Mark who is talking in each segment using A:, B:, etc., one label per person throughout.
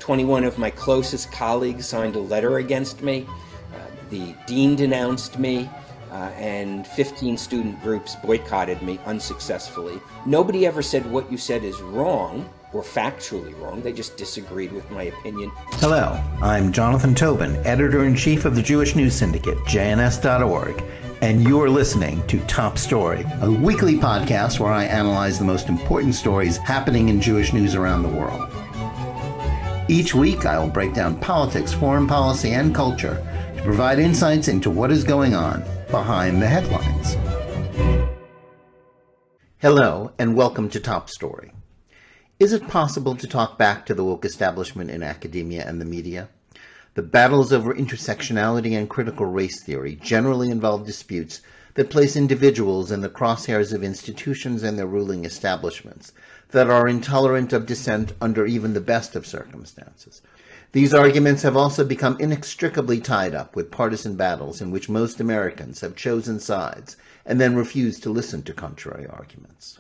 A: 21 of my closest colleagues signed a letter against me. The dean denounced me, and 15 student groups boycotted me unsuccessfully. Nobody ever said what you said is wrong or factually wrong. They just disagreed with my opinion.
B: Hello, I'm Jonathan Tobin, editor-in-chief of the Jewish News Syndicate, jns.org, and you're listening to Top Story, a weekly podcast where I analyze the most important stories happening in Jewish news around the world. Each week, I will break down politics, foreign policy, and culture to provide insights into what is going on behind the headlines. Hello, and welcome to Top Story. Is it possible to talk back to the woke establishment in academia and the media? The battles over intersectionality and critical race theory generally involve disputes that place individuals in the crosshairs of institutions and their ruling establishments that are intolerant of dissent under even the best of circumstances. These arguments have also become inextricably tied up with partisan battles in which most Americans have chosen sides and then refused to listen to contrary arguments.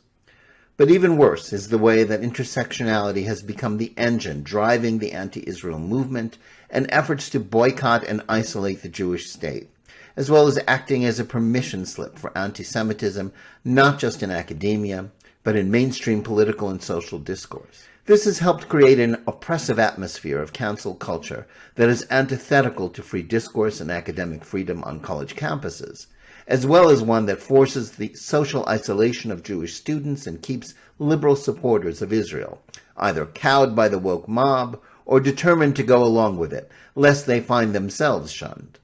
B: But even worse is the way that intersectionality has become the engine driving the anti-Israel movement and efforts to boycott and isolate the Jewish state, as well as acting as a permission slip for anti-Semitism, not just in academia, but in mainstream political and social discourse. This has helped create an oppressive atmosphere of cancel culture that is antithetical to free discourse and academic freedom on college campuses, as well as one that forces the social isolation of Jewish students and keeps liberal supporters of Israel either cowed by the woke mob or determined to go along with it, lest they find themselves shunned.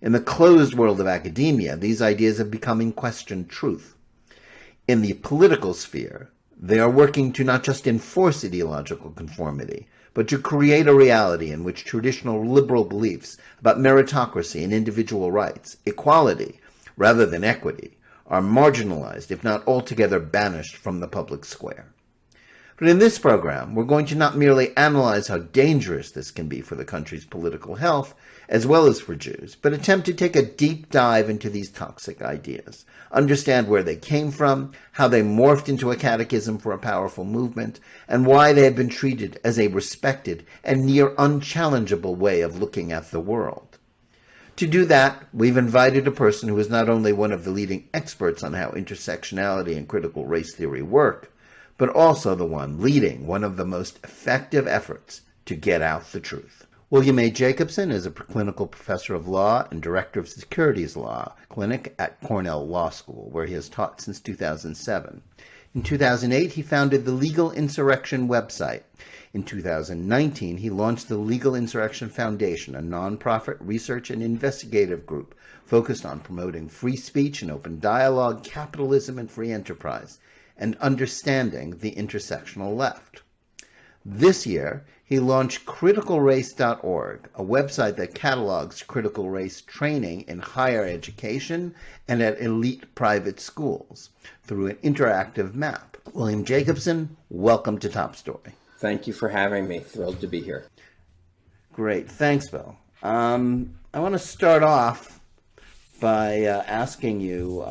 B: In the closed world of academia, these ideas have become unquestioned truth. In the political sphere, they are working to not just enforce ideological conformity, but to create a reality in which traditional liberal beliefs about meritocracy and individual rights, equality, rather than equity, are marginalized, if not altogether banished from the public square. But in this program, we're going to not merely analyze how dangerous this can be for the country's political health, as well as for Jews, but attempt to take a deep dive into these toxic ideas, understand where they came from, how they morphed into a catechism for a powerful movement, and why they have been treated as a respected and near unchallengeable way of looking at the world. To do that, we've invited a person who is not only one of the leading experts on how intersectionality and critical race theory work, but also the one leading one of the most effective efforts to get out the truth. William A. Jacobson is a clinical professor of law and director of securities law clinic at Cornell Law School, where he has taught since 2007. In 2008, he founded the Legal Insurrection website. In 2019, he launched the Legal Insurrection Foundation, a nonprofit research and investigative group focused on promoting free speech and open dialogue, capitalism and free enterprise, and understanding the intersectional left. This year, he launched criticalrace.org, a website that catalogs critical race training in higher education and at elite private schools through an interactive map. William Jacobson, welcome to Top Story.
A: Thank you for having me. Thrilled to be here.
B: Great. Thanks, Bill. I want to start off by asking you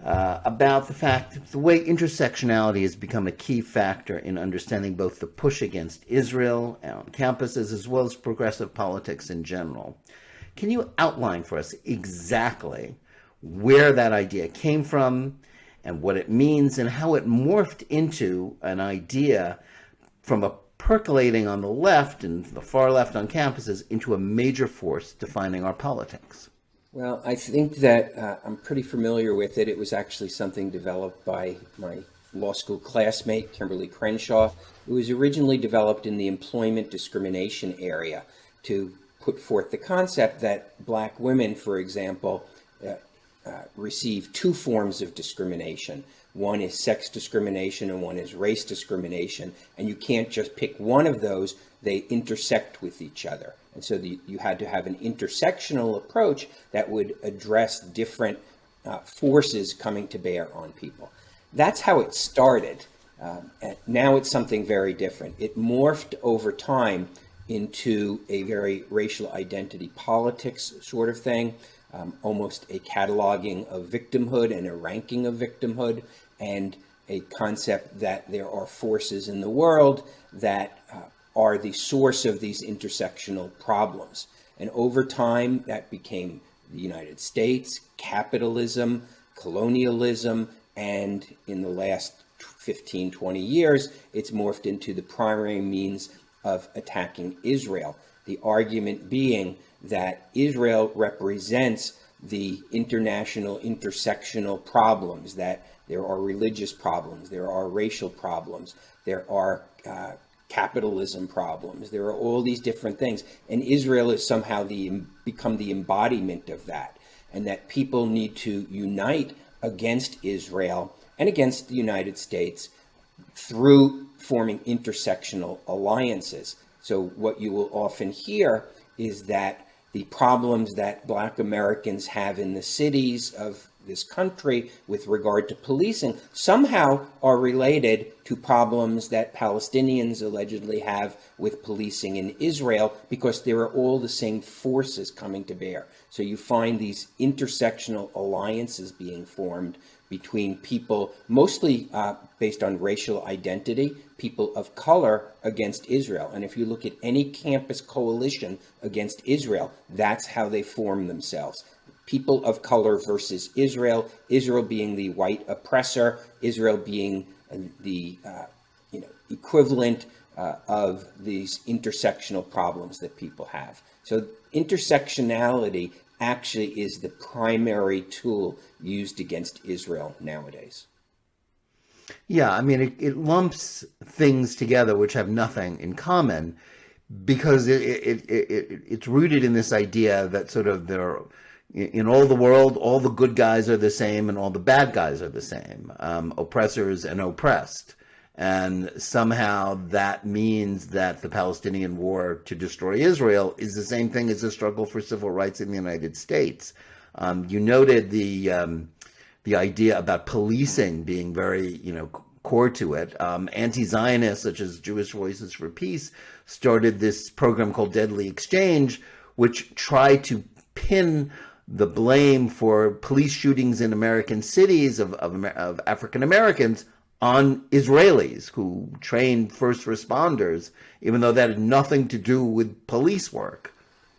B: about the fact that the way intersectionality has become a key factor in understanding both the push against Israel on campuses as well as progressive politics in general. Can you outline for us exactly where that idea came from and what it means and how it morphed into an idea from a percolating on the left and the far left on campuses into a major force defining our politics?
A: Well, I think that I'm pretty familiar with it. It was actually something developed by my law school classmate, Kimberly Crenshaw. It was originally developed in the employment discrimination area to put forth the concept that black women, for example, receive two forms of discrimination. One is sex discrimination and one is race discrimination. And you can't just pick one of those, they intersect with each other. And so you had to have an intersectional approach that would address different forces coming to bear on people. That's how it started. And now it's something very different. It morphed over time into a very racial identity politics sort of thing, almost a cataloging of victimhood and a ranking of victimhood. And a concept that there are forces in the world that are the source of these intersectional problems. And over time, that became the United States, capitalism, colonialism, and in the last 15, 20 years, it's morphed into the primary means of attacking Israel. The argument being that Israel represents the international intersectional problems, that there are religious problems, there are racial problems, there are capitalism problems, there are all these different things. And Israel is somehow become the embodiment of that, and that people need to unite against Israel and against the United States through forming intersectional alliances. So what you will often hear is that the problems that Black Americans have in the cities of this country with regard to policing somehow are related to problems that Palestinians allegedly have with policing in Israel, because there are all the same forces coming to bear. So you find these intersectional alliances being formed between people, mostly based on racial identity, people of color against Israel. And if you look at any campus coalition against Israel, that's how they form themselves. People of color versus Israel, Israel being the white oppressor, Israel being the equivalent of these intersectional problems that people have. So intersectionality actually is the primary tool used against Israel nowadays.
B: Yeah, I mean, it lumps things together which have nothing in common, because it's rooted in this idea that sort of there, in all the world, all the good guys are the same and all the bad guys are the same, oppressors and oppressed. And somehow that means that the Palestinian war to destroy Israel is the same thing as the struggle for civil rights in the United States. You noted the idea about policing being very, core to it. Anti-Zionists, such as Jewish Voices for Peace, started this program called Deadly Exchange, which tried to pin the blame for police shootings in American cities of African Americans on Israelis who trained first responders, even though that had nothing to do with police work.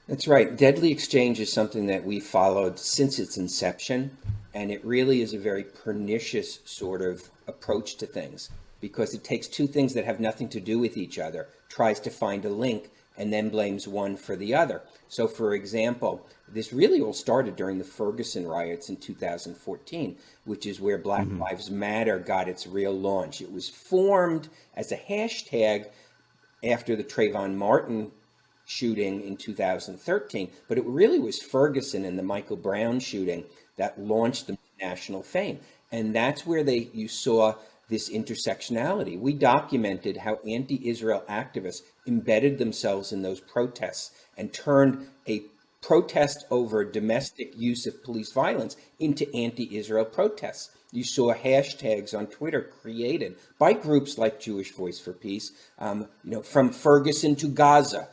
A: That's right. Deadly Exchange is something that we followed since its inception, and it really is a very pernicious sort of approach to things, because it takes two things that have nothing to do with each other, tries to find a link, and then blames one for the other. So, for example, this really all started during the Ferguson riots in 2014, which is where Black Lives Matter got its real launch. It was formed as a hashtag after the Trayvon Martin shooting in 2013, but it really was Ferguson and the Michael Brown shooting that launched them to national fame. And that's where you saw this intersectionality. We documented how anti-Israel activists embedded themselves in those protests and turned a protest over domestic use of police violence into anti-Israel protests. You saw hashtags on Twitter created by groups like Jewish Voice for Peace. From Ferguson to Gaza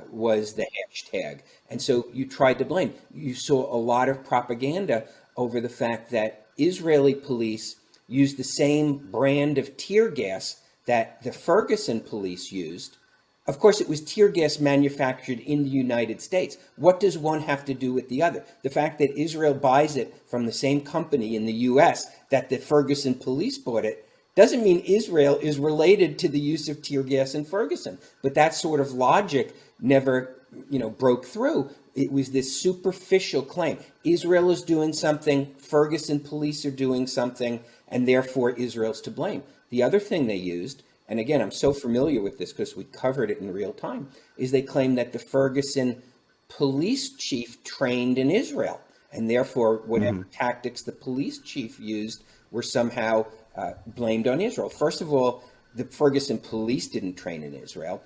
A: was the hashtag. And so you tried to blame. You saw a lot of propaganda over the fact that Israeli police used the same brand of tear gas that the Ferguson police used. Of course, it was tear gas manufactured in the United States. What does one have to do with the other? The fact that Israel buys it from the same company in the U.S. that the Ferguson police bought it doesn't mean Israel is related to the use of tear gas in Ferguson. But that sort of logic never, broke through. It was this superficial claim. Israel is doing something, Ferguson police are doing something, and therefore Israel's to blame. The other thing they used, and again, I'm so familiar with this because we covered it in real time, is they claim that the Ferguson police chief trained in Israel, and therefore whatever tactics the police chief used were somehow blamed on Israel. First of all, the Ferguson police didn't train in Israel.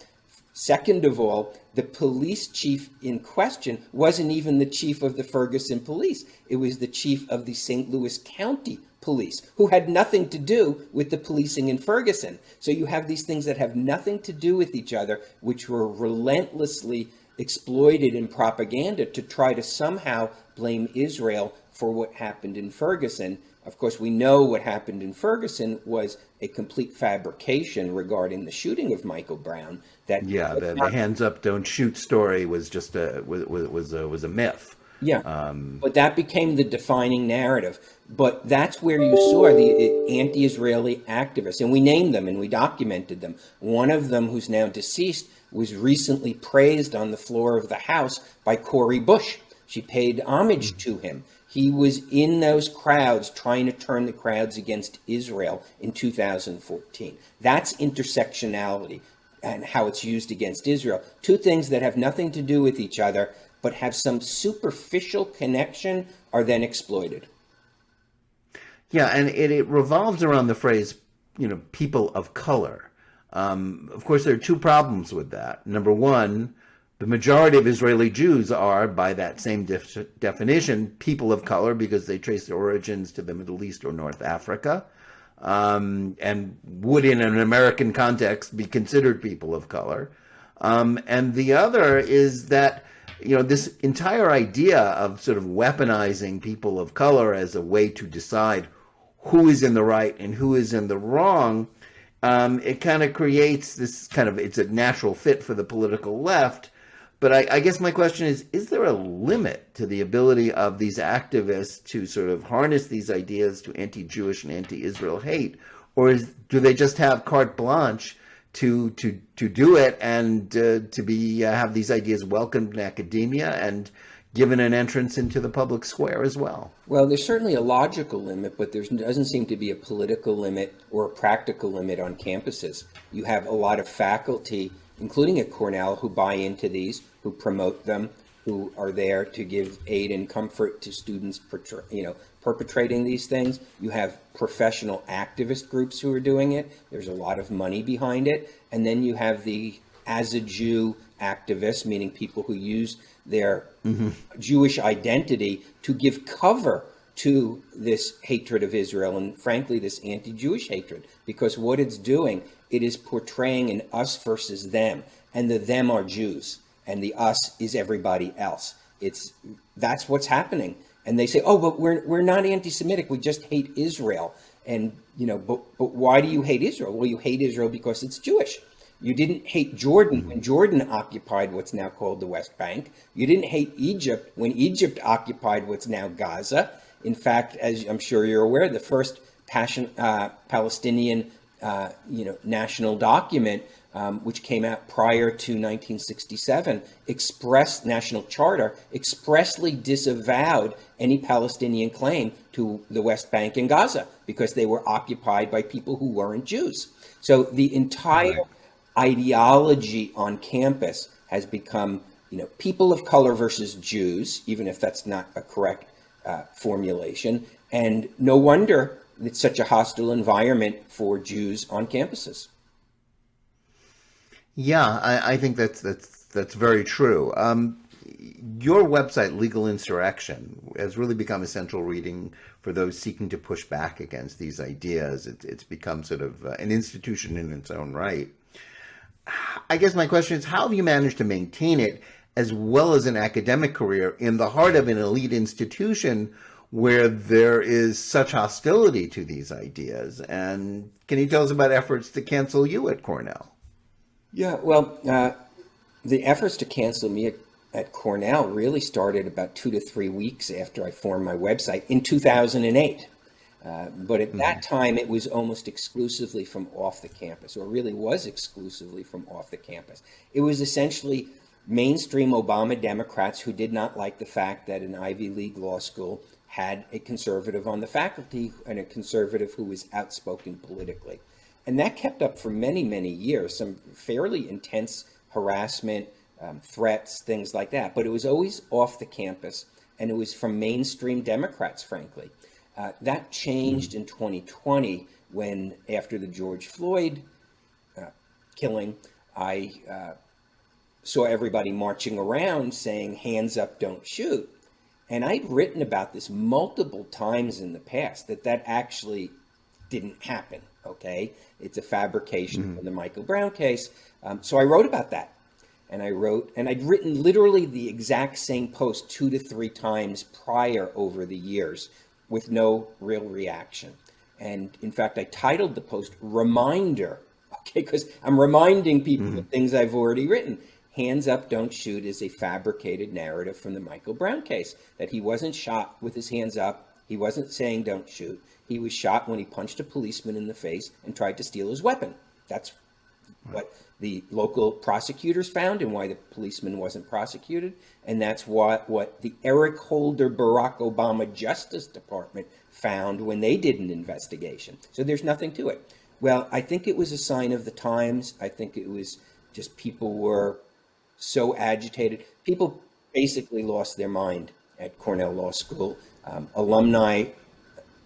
A: Second of all, the police chief in question wasn't even the chief of the Ferguson police. It was the chief of the St. Louis County police, who had nothing to do with the policing in Ferguson. So you have these things that have nothing to do with each other, which were relentlessly exploited in propaganda to try to somehow blame Israel for what happened in Ferguson. Of course, we know what happened in Ferguson was a complete fabrication regarding the shooting of Michael Brown. That
B: Yeah, the hands up, don't shoot story was just was a myth.
A: Yeah, but that became the defining narrative. But that's where you saw the anti-Israeli activists, and we named them and we documented them. One of them, who's now deceased, was recently praised on the floor of the House by Cori Bush. She paid homage to him. He was in those crowds trying to turn the crowds against Israel in 2014. That's intersectionality and how it's used against Israel. Two things that have nothing to do with each other, but have some superficial connection, are then exploited.
B: Yeah, and it revolves around the phrase, people of color. Of course, there are two problems with that. Number one, the majority of Israeli Jews are, by that same definition, people of color because they trace their origins to the Middle East or North Africa, and would, in an American context, be considered people of color. And the other is that this entire idea of sort of weaponizing people of color as a way to decide who is in the right and who is in the wrong, it kind of creates this it's a natural fit for the political left. But I guess my question is there a limit to the ability of these activists to sort of harness these ideas to anti-Jewish and anti-Israel hate? Or do they just have carte blanche to do it and to have these ideas welcomed in academia and given an entrance into the public square as well?
A: Well, there's certainly a logical limit, but there doesn't seem to be a political limit or a practical limit on campuses. You have a lot of faculty, including at Cornell, who buy into these, who promote them, who are there to give aid and comfort to students perpetrating these things. You have professional activist groups who are doing it. There's a lot of money behind it. And then you have the as a Jew activists, meaning people who use their Jewish identity to give cover to this hatred of Israel and, frankly, this anti-Jewish hatred. Because what it's doing, it is portraying an us versus them. And the them are Jews. And the us is everybody else. That's what's happening. And they say, oh, but we're not anti-Semitic. We just hate Israel. And, but why do you hate Israel? Well, you hate Israel because it's Jewish. You didn't hate Jordan when Jordan occupied what's now called the West Bank. You didn't hate Egypt when Egypt occupied what's now Gaza. In fact, as I'm sure you're aware, the first Palestinian, national document, which came out prior to 1967, national charter, expressly disavowed any Palestinian claim to the West Bank and Gaza because they were occupied by people who weren't Jews. So the entire ideology on campus has become, people of color versus Jews, even if that's not a correct formulation. And no wonder it's such a hostile environment for Jews on campuses.
B: Yeah, I think that's very true. Your website, Legal Insurrection, has really become essential reading for those seeking to push back against these ideas. It's become sort of an institution in its own right. I guess my question is, how have you managed to maintain it as well as an academic career in the heart of an elite institution where there is such hostility to these ideas? And can you tell us about efforts to cancel you at Cornell?
A: Yeah, well, the efforts to cancel me at Cornell really started about 2 to 3 weeks after I formed my website in 2008. But at that time, it was almost exclusively from off the campus, or really was exclusively from off the campus. It was essentially mainstream Obama Democrats who did not like the fact that an Ivy League law school had a conservative on the faculty and a conservative who was outspoken politically. And that kept up for many, many years, some fairly intense harassment, threats, things like that. But it was always off the campus, and it was from mainstream Democrats, frankly. That changed in 2020 when, after the George Floyd killing, I saw everybody marching around saying, hands up, don't shoot. And I'd written about this multiple times in the past, that actually didn't happen, okay? It's a fabrication from the Michael Brown case. So I wrote about that. and I'd written literally the exact same post 2 to 3 times prior over the years with no real reaction. And in fact, I titled the post Reminder, okay, because I'm reminding people of things I've already written. Hands Up, Don't Shoot is a fabricated narrative from the Michael Brown case, that he wasn't shot with his hands up. He wasn't saying don't shoot. He was shot when he punched a policeman in the face and tried to steal his weapon. That's what the local prosecutors found and why the policeman wasn't prosecuted. And that's what the Eric Holder Barack Obama Justice Department found when they did an investigation. So there's nothing to it. Well, I think it was a sign of the times. I think it was just people were so agitated. People basically lost their mind at Cornell Law School. Alumni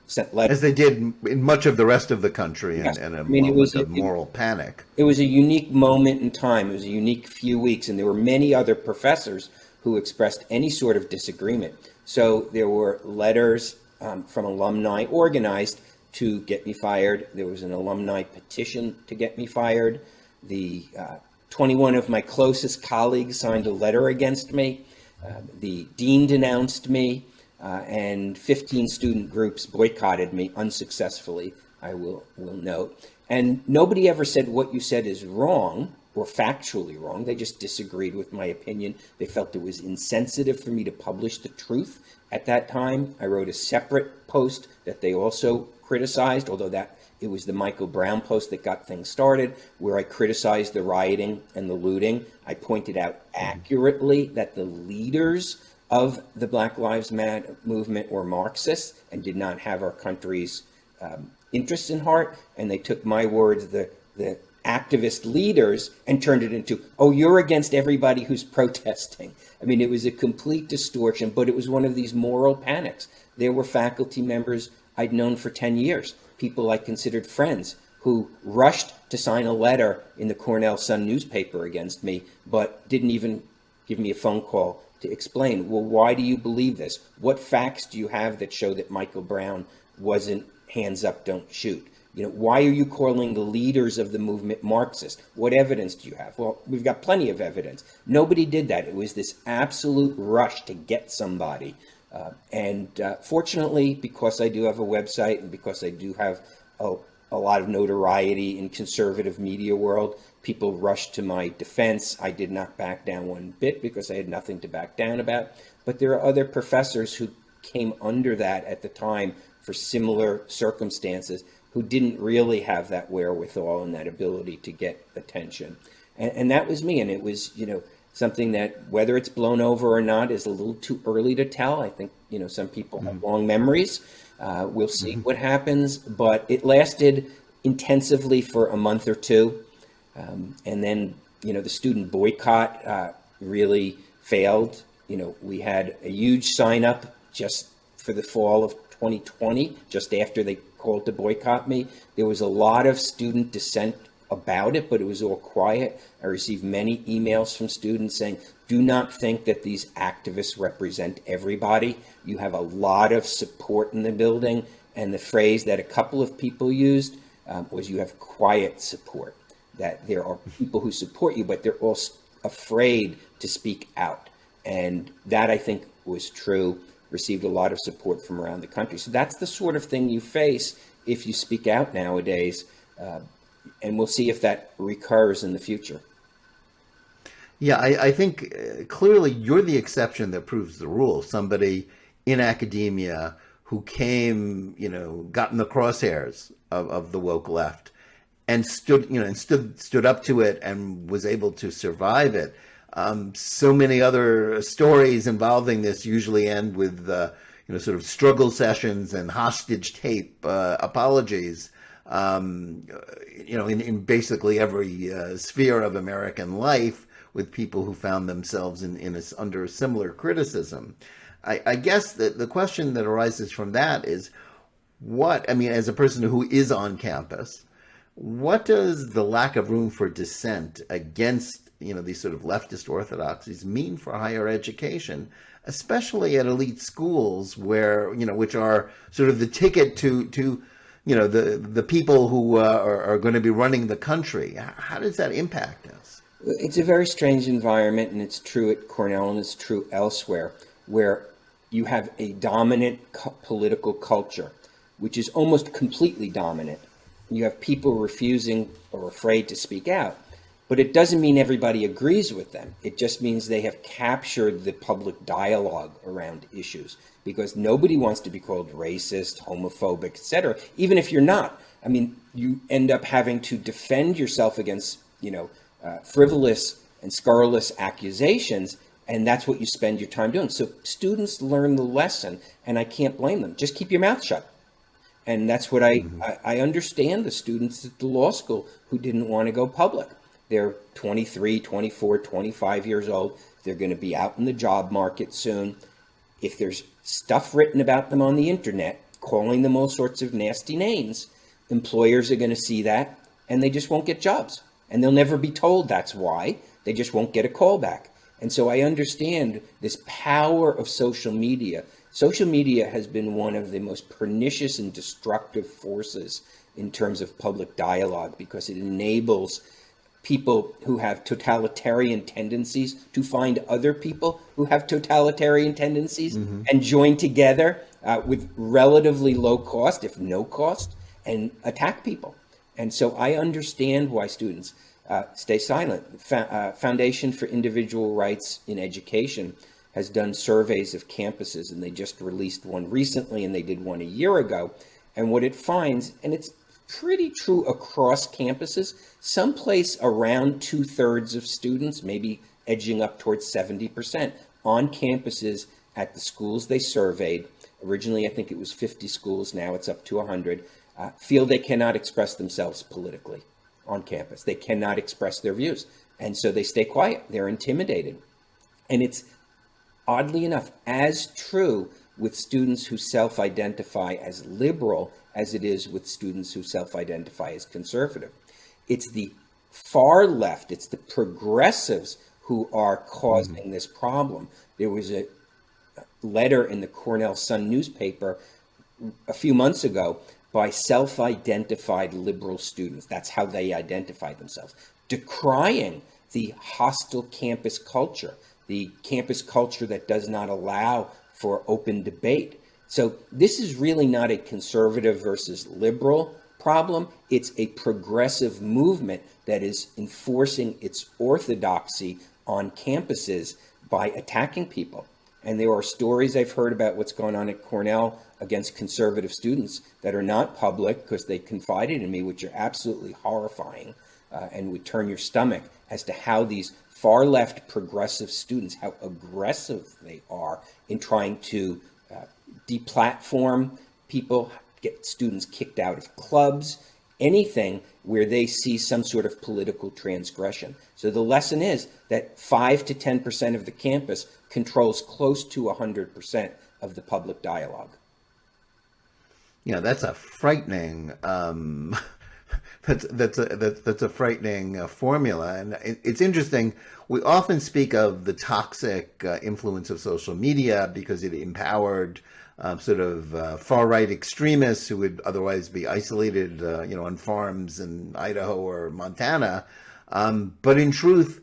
A: sent letters.
B: As they did in much of the rest of the country,
A: Yes.
B: and a
A: I mean, it
B: moment
A: was
B: of moral panic.
A: It was a unique moment in time. It was a unique few weeks, and there were many other professors who expressed any sort of disagreement. So there were letters from alumni organized to get me fired. There was an alumni petition to get me fired. The 21 of my closest colleagues signed a letter against me. The dean denounced me, and 15 student groups boycotted me unsuccessfully, I will note. And nobody ever said what you said is wrong or factually wrong. They just disagreed with my opinion. They felt it was insensitive for me to publish the truth. At that time, I wrote a separate post that they also criticized, although it was the Michael Brown post that got things started, where I criticized the rioting and the looting. I pointed out accurately that the leaders of the Black Lives Matter movement were Marxists and did not have our country's interests in heart. And they took my words, the activist leaders, and turned it into, oh, you're against everybody who's protesting. I mean, it was a complete distortion, but it was one of these moral panics. There were faculty members I'd known for 10 years, people I considered friends, who rushed to sign a letter in the Cornell Sun newspaper against me, but didn't even give me a phone call to explain, well, why do you believe this? What facts do you have that show that Michael Brown wasn't hands up, don't shoot? You know, why are you calling the leaders of the movement Marxist? What evidence do you have? Well, we've got plenty of evidence. Nobody did that. It was this absolute rush to get somebody. Fortunately, because I do have a website and because I do have a lot of notoriety in conservative media world, people rushed to my defense. I did not back down one bit because I had nothing to back down about. But there are other professors who came under that at the time for similar circumstances who didn't really have that wherewithal and that ability to get attention. And that was me. And it was, something that, whether it's blown over or not, is a little too early to tell. I think, some people have long memories. We'll see what happens. But it lasted intensively for a month or two. And then, the student boycott really failed. We had a huge sign up just for the fall of 2020, just after they called to boycott me. There was a lot of student dissent about it, but it was all quiet. I received many emails from students saying, do not think that these activists represent everybody. You have a lot of support in the building. And the phrase that a couple of people used was, you have quiet support, that there are people who support you, but they're all afraid to speak out. And that, I think, was true. Received a lot of support from around the country. So that's the sort of thing you face if you speak out nowadays. And we'll see if that recurs in the future.
B: Yeah, I think clearly you're the exception that proves the rule. Somebody in academia who came, got in the crosshairs of the woke left and stood up to it and was able to survive it. So many other stories involving this usually end with, sort of struggle sessions and hostage tape apologies. In basically every sphere of American life, with people who found themselves under a similar criticism. I guess that the question that arises from that is, as a person who is on campus, what does the lack of room for dissent against these sort of leftist orthodoxies mean for higher education, especially at elite schools where, which are sort of the ticket to the people who are going to be running the country? How does that impact us?
A: It's a very strange environment, and it's true at Cornell and it's true elsewhere, where you have a dominant political culture, which is almost completely dominant. You have people refusing or afraid to speak out, but it doesn't mean everybody agrees with them. It just means they have captured the public dialogue around issues, because nobody wants to be called racist, homophobic, etc. Even if you're not. I mean, you end up having to defend yourself against, frivolous and scurrilous accusations, and that's what you spend your time doing. So students learn the lesson, and I can't blame them. Just keep your mouth shut. And that's what I understand the students at the law school who didn't want to go public. They're 23, 24, 25 years old. They're going to be out in the job market soon. If there's stuff written about them on the internet, calling them all sorts of nasty names, employers are going to see that, and they just won't get jobs. And they'll never be told that's why. They just won't get a call back. And so I understand this power of social media. Social media has been one of the most pernicious and destructive forces in terms of public dialogue, because it enables people who have totalitarian tendencies to find other people who have totalitarian tendencies and join together with relatively low cost, if no cost, and attack people. And so I understand why students stay silent. Foundation for Individual Rights in Education has done surveys of campuses, and they just released one recently, and they did one a year ago. And what it finds, and it's pretty true across campuses, someplace around 2/3 of students, maybe edging up towards 70%, on campuses at the schools they surveyed, originally I think it was 50 schools, now it's up to 100, feel they cannot express themselves politically on campus. They cannot express their views. And so they stay quiet. They're intimidated. And it's, oddly enough, as true with students who self-identify as liberal as it is with students who self-identify as conservative. It's the far left, it's the progressives who are causing this problem. There was a letter in the Cornell Sun newspaper a few months ago by self-identified liberal students. That's how they identify themselves, decrying the hostile campus culture, the campus culture that does not allow for open debate. So this is really not a conservative versus liberal problem. It's a progressive movement that is enforcing its orthodoxy on campuses by attacking people. And there are stories I've heard about what's going on at Cornell against conservative students that are not public because they confided in me, which are absolutely horrifying and would turn your stomach, as to how these far left progressive students, how aggressive they are in trying to deplatform people, get students kicked out of clubs, anything where they see some sort of political transgression. So the lesson is that 5 to 10% of the campus controls close to 100% of the public dialogue.
B: Yeah, that's a frightening. That's a frightening formula, and it's interesting. We often speak of the toxic influence of social media because it empowered far-right extremists who would otherwise be isolated, on farms in Idaho or Montana. But in truth,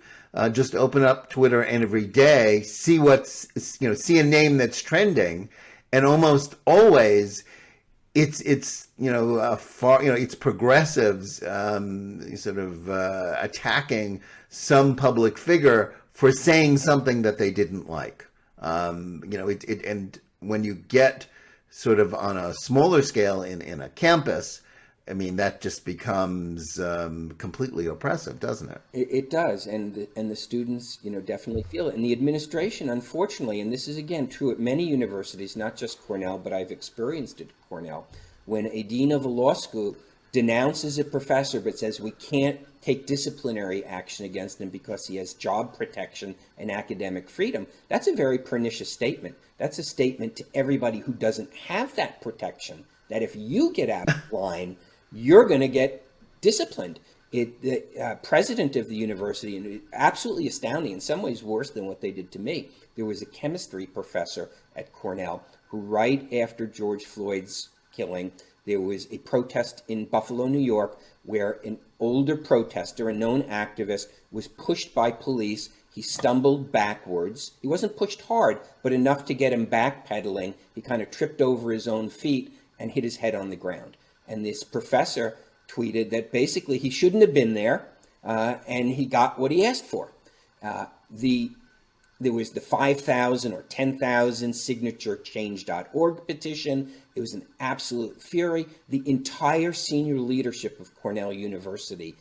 B: just open up Twitter and every day, see see a name that's trending, and almost always it's progressives attacking some public figure for saying something that they didn't like. And when you get sort of on a smaller scale in a campus, I mean, that just becomes completely oppressive, doesn't it?
A: It does, and the students, definitely feel it. And the administration, unfortunately, and this is again true at many universities, not just Cornell, but I've experienced it at Cornell, when a dean of a law school denounces a professor but says we can't take disciplinary action against him because he has job protection and academic freedom, that's a very pernicious statement. That's a statement to everybody who doesn't have that protection, that if you get out of line, you're going to get disciplined. The president of the university, and absolutely astounding, in some ways worse than what they did to me, there was a chemistry professor at Cornell who, right after George Floyd's killing, There was a protest in Buffalo, New York, where an older protester, a known activist, was pushed by police. He stumbled backwards. He wasn't pushed hard, but enough to get him backpedaling. He kind of tripped over his own feet and hit his head on the ground. And this professor tweeted that basically he shouldn't have been there, and he got what he asked for. There was the 5,000 or 10,000 signature change.org petition. It was an absolute fury. The entire senior leadership of Cornell University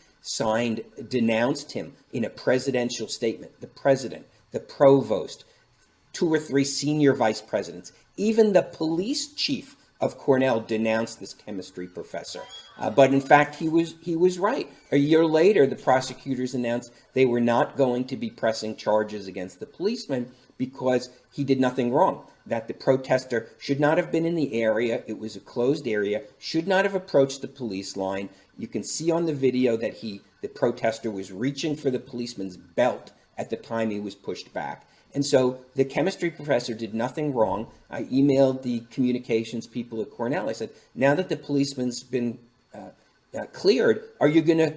A: denounced him in a presidential statement. The president, the provost, 2 or 3 senior vice presidents, even the police chief of Cornell denounced this chemistry professor. But in fact, he was right. A year later, the prosecutors announced they were not going to be pressing charges against the policeman because he did nothing wrong, that the protester should not have been in the area. It was a closed area, should not have approached the police line. You can see on the video that the protester was reaching for the policeman's belt at the time he was pushed back. And so the chemistry professor did nothing wrong. I emailed the communications people at Cornell. I said, now that the policeman's been cleared, are you going to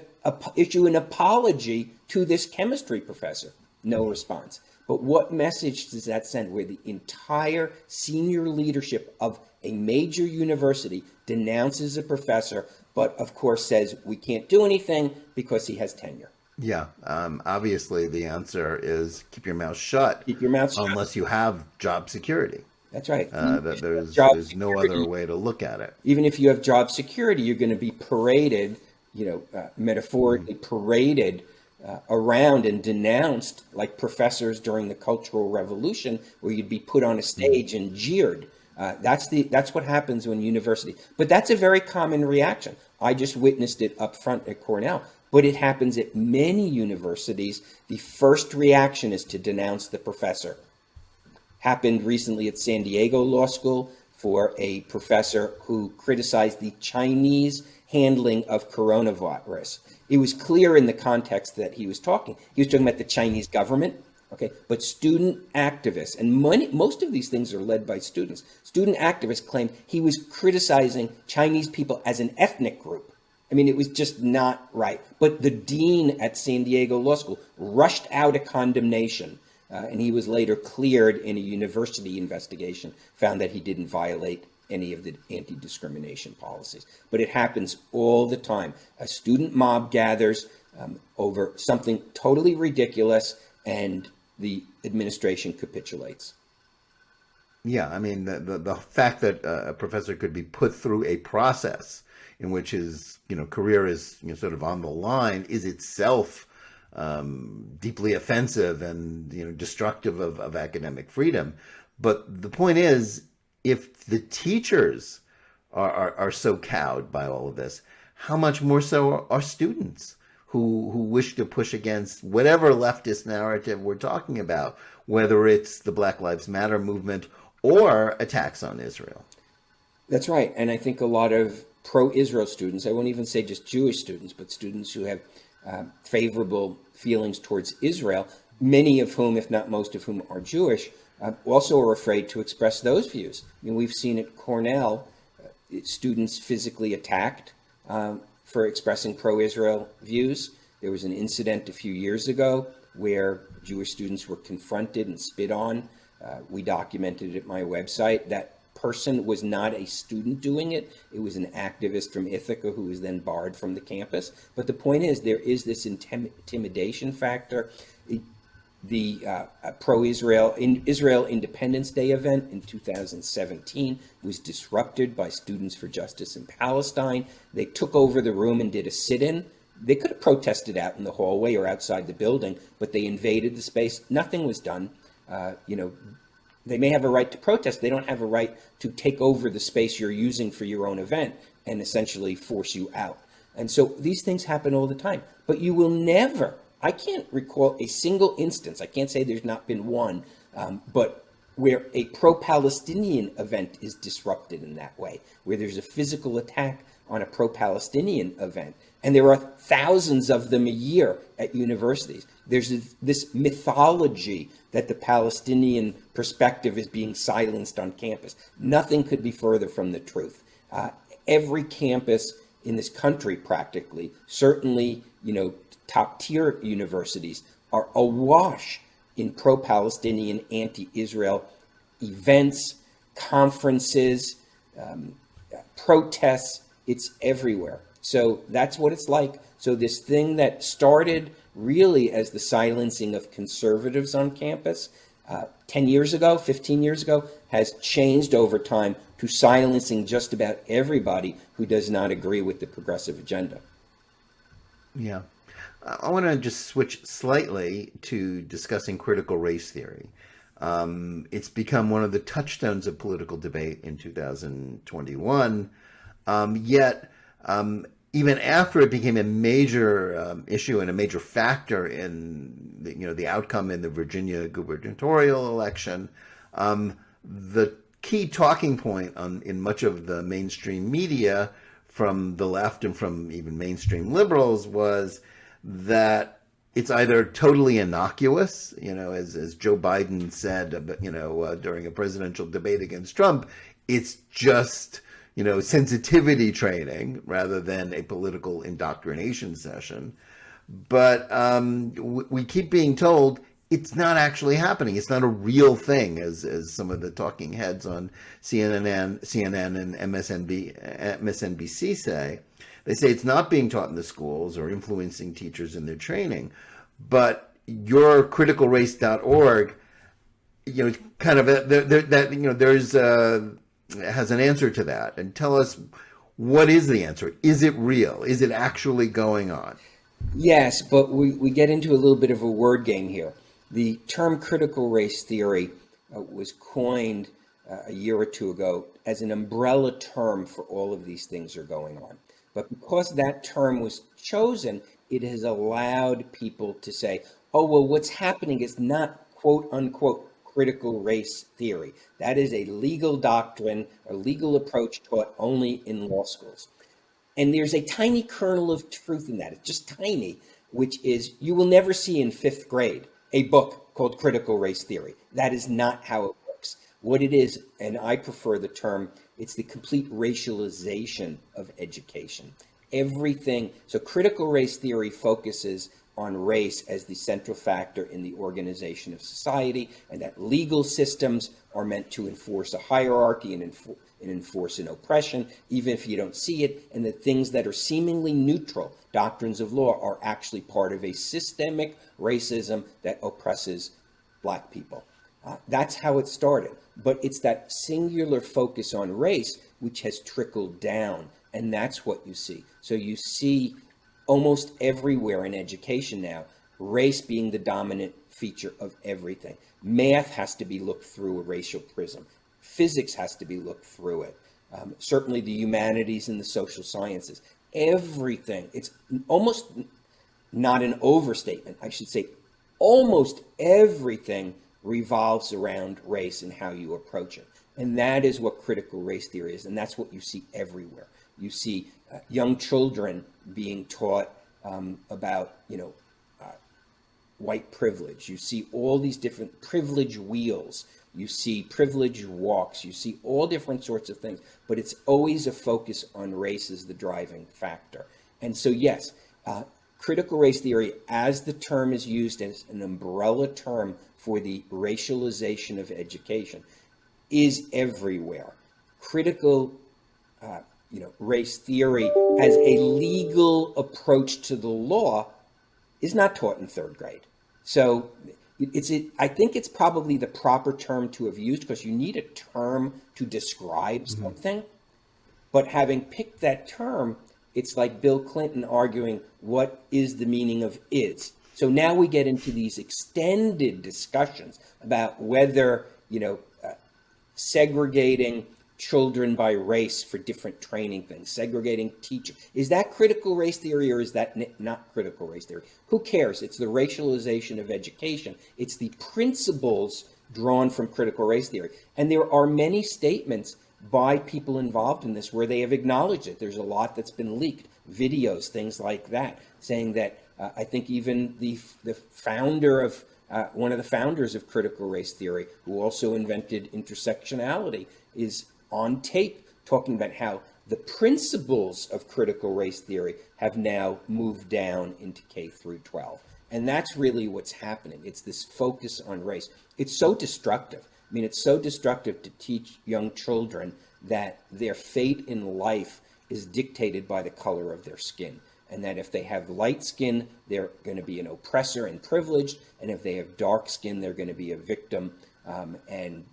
A: issue an apology to this chemistry professor? No response. But what message does that send, where the entire senior leadership of a major university denounces a professor, but of course says we can't do anything because he has tenure?
B: Yeah, obviously the answer is keep your mouth shut.
A: Keep your mouth shut.
B: Unless you have job security.
A: That's right.
B: There's no other way to look at it.
A: Even if you have job security, you're going to be paraded, metaphorically paraded around and denounced like professors during the Cultural Revolution, where you'd be put on a stage and jeered. That's what happens when university. But that's a very common reaction. I just witnessed it up front at Cornell. But it happens at many universities. The first reaction is to denounce the professor. Happened recently at San Diego Law School for a professor who criticized the Chinese handling of coronavirus. It was clear in the context that he was talking. He was talking about the Chinese government, okay? But student activists, and most of these things are led by students. Student activists claim he was criticizing Chinese people as an ethnic group. I mean, it was just not right. But the dean at San Diego Law School rushed out a condemnation, and he was later cleared in a university investigation, found that he didn't violate any of the anti-discrimination policies. But it happens all the time. A student mob gathers over something totally ridiculous, and the administration capitulates.
B: Yeah, I mean, the fact that a professor could be put through a process in which his career is sort of on the line is itself deeply offensive and destructive of academic freedom. But the point is, if the teachers are so cowed by all of this, how much more so are students who wish to push against whatever leftist narrative we're talking about, whether it's the Black Lives Matter movement or attacks on Israel?
A: That's right. And I think a lot of pro-Israel students, I won't even say just Jewish students, but students who have favorable feelings towards Israel, many of whom, if not most of whom, are Jewish, also are afraid to express those views. I mean, we've seen at Cornell students physically attacked for expressing pro-Israel views. There was an incident a few years ago where Jewish students were confronted and spit on. We documented it at my website. That person was not a student doing it. It was an activist from Ithaca who was then barred from the campus. But the point is, there is this intimidation factor. The pro-Israel Israel Independence Day event in 2017 was disrupted by Students for Justice in Palestine. They took over the room and did a sit-in. They could have protested out in the hallway or outside the building, but they invaded the space. Nothing was done. They may have a right to protest. They don't have a right to take over the space you're using for your own event and essentially force you out. And so these things happen all the time. But you will never, I can't recall a single instance, I can't say there's not been one, but where a pro-Palestinian event is disrupted in that way, where there's a physical attack on a pro-Palestinian event. And there are thousands of them a year at universities. There's this mythology that the Palestinian perspective is being silenced on campus. Nothing could be further from the truth. every campus in this country practically, certainly, top tier universities are awash in pro-Palestinian, anti-Israel events, conferences, protests. It's everywhere. So that's what it's like. So this thing that started really as the silencing of conservatives on campus 10 years ago, 15 years ago, has changed over time to silencing just about everybody who does not agree with the progressive agenda.
B: Yeah. I want to just switch slightly to discussing critical race theory. It's become one of the touchstones of political debate in 2021. Yet, even after it became a major issue and a major factor in the outcome in the Virginia gubernatorial election, the key talking point in much of the mainstream media from the left and from even mainstream liberals was that it's either totally innocuous, as Joe Biden said, during a presidential debate against Trump, it's just, sensitivity training rather than a political indoctrination session. But we keep being told it's not actually happening. It's not a real thing, as some of the talking heads on CNN and MSNBC say. They say it's not being taught in the schools or influencing teachers in their training. But your criticalrace.org, kind of has an answer to that. And tell us, what is the answer? Is it real? Is it actually going on?
A: Yes, but we get into a little bit of a word game here. The term critical race theory was coined a year or two ago as an umbrella term for all of these things that are going on. But because that term was chosen, it has allowed people to say, oh, well, what's happening is not quote unquote critical race theory. That is a legal doctrine, a legal approach taught only in law schools. And there's a tiny kernel of truth in that. It's just tiny, which is you will never see in fifth grade a book called Critical Race Theory. That is not how it works. What it is, and I prefer the term, it's the complete racialization of education. Everything, so critical race theory focuses on race as the central factor in the organization of society, and that legal systems are meant to enforce a hierarchy and enforce an oppression, even if you don't see it, and that things that are seemingly neutral, doctrines of law, are actually part of a systemic racism that oppresses Black people. That's how it started. But it's that singular focus on race which has trickled down, and that's what you see. So you see almost everywhere in education now, race being the dominant feature of everything. Math has to be looked through a racial prism. Physics has to be looked through it. Certainly the humanities and the social sciences. Everything. It's almost not an overstatement. I should say almost everything revolves around race and how you approach it. And that is what critical race theory is. And that's what you see everywhere. You see young children being taught about, white privilege. You see all these different privilege wheels. You see privilege walks. You see all different sorts of things. But it's always a focus on race as the driving factor. And so, yes, critical race theory, as the term is used as an umbrella term for the racialization of education, is everywhere. Critical race theory as a legal approach to the law is not taught in third grade. So I think it's probably the proper term to have used, because you need a term to describe something. But having picked that term, it's like Bill Clinton arguing, what is the meaning of is? So now we get into these extended discussions about whether, segregating children by race for different training things, segregating teachers. Is that critical race theory, or is that not critical race theory? Who cares? It's the racialization of education. It's the principles drawn from critical race theory. And there are many statements by people involved in this where they have acknowledged it. There's a lot that's been leaked, videos, things like that, saying that I think even the founder of one of the founders of critical race theory, who also invented intersectionality, is on tape talking about how the principles of critical race theory have now moved down into K through 12. And that's really what's happening. It's this focus on race. It's so destructive. I mean, it's so destructive to teach young children that their fate in life is dictated by the color of their skin. And that if they have light skin, they're going to be an oppressor and privileged. And if they have dark skin, they're going to be a victim and